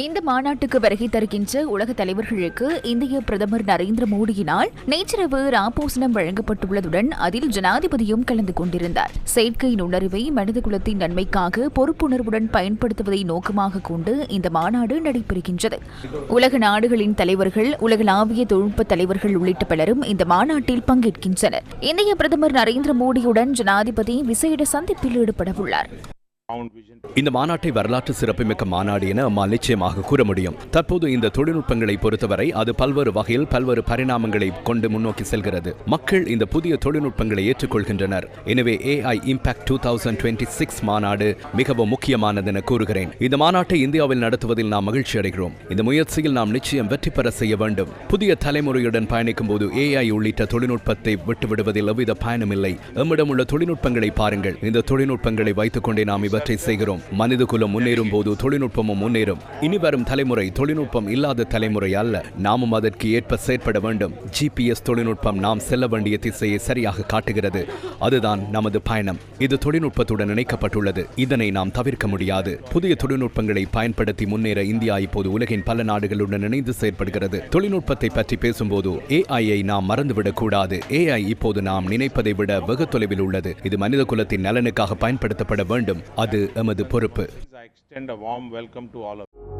இந்த மாநாட்டுக்கு வருகை தருகின்ற உலக தலைவர்களுக்கு இந்திய பிரதமர் நரேந்திர மோடியினால் நேற்றிரவு ராப்போசனம் வழங்கப்பட்டுள்ளதுடன் அதில் ஜனாதிபதியும் கலந்து கொண்டிருந்தார். செயற்கை நுண்ணறிவை மனிதகுலத்தின் நன்மைக்காக பொறுப்புணர்வுடன் பயன்படுத்துவதை நோக்கமாக கொண்டு இந்த மாநாடு நடைபெறுகின்றது. உலக நாடுகளின் தலைவர்கள், உலகளாவிய தொழில்நுட்ப தலைவர்கள் உள்ளிட்ட பலரும் இந்த மாநாட்டில் பங்கேற்கின்றனர். இந்திய பிரதமர் நரேந்திர மோடியுடன் ஜனாதிபதி விசேட சந்திப்பில் ஈடுபடவுள்ளார். இந்த மாநாட்டை வரலாற்று சிறப்புமிக்க மாநாடு என நம்மால் நிச்சயமாக கூற முடியும். தற்போது இந்த தொழில்நுட்பங்களை பொறுத்தவரை அது பல்வேறு வகையில் பல்வேறு பரிணாமங்களை கொண்டு முன்னோக்கி செல்கிறது. மக்கள் இந்த புதிய தொழில்நுட்பங்களை ஏற்றுக்கொள்கின்றனர். எனவே AI Impact 2026 மாநாடு மிகவும் முக்கியமானது என கூறுகிறேன். இந்த மாநாட்டை இந்தியாவில் நடத்துவதில் நாம் மகிழ்ச்சி அடைகிறோம். இந்த முயற்சியில் நாம் நிச்சயம் வெற்றி பெற செய்ய வேண்டும். புதிய தலைமுறையுடன் பயணிக்கும் போது AI உள்ளிட்ட தொழில்நுட்பத்தை விட்டுவிடுவதில் எவ்வித பயனுமில்லை. நம்மிடம் உள்ள தொழில்நுட்பங்களை பாருங்கள். இந்த தொழில்நுட்பங்களை வைத்துக் கொண்டே நாம் இவற்றை செய்கிறோம். மனித குலம் முன்னேறும் போது தொழில்நுட்பமும் முன்னேறும். இனி வரும் தலைமுறை தொழில்நுட்பம் இல்லாத தலைமுறை அல்ல. நாமும் அதற்கு ஏற்ப செயற்பட வேண்டும். GPS தொழில்நுட்பம் நாம் செல்ல வேண்டிய திசையை சரியாக காட்டுகிறது. அதுதான் நமது பயணம். இது தொழில்நுட்பத்துடன் இணைக்கப்பட்டுள்ளது. இதனை நாம் தவிர்க்க முடியாது. புதிய தொழில்நுட்பங்களை பயன்படுத்தி முன்னேற இந்தியா இப்போது உலகின் பல நாடுகளுடன் இணைந்து செயற்படுகிறது. தொழில்நுட்பத்தை பற்றி பேசும்போது AI நாம் மறந்துவிடக் கூடாது. AI இப்போது நாம் நினைப்பதை விட வெகு தொலைவில் உள்ளது. இது மனித குலத்தின் நலனுக்காக பயன்படுத்தப்பட வேண்டும். அது எமது பொறுப்பு. I extend a warm welcome to all of you.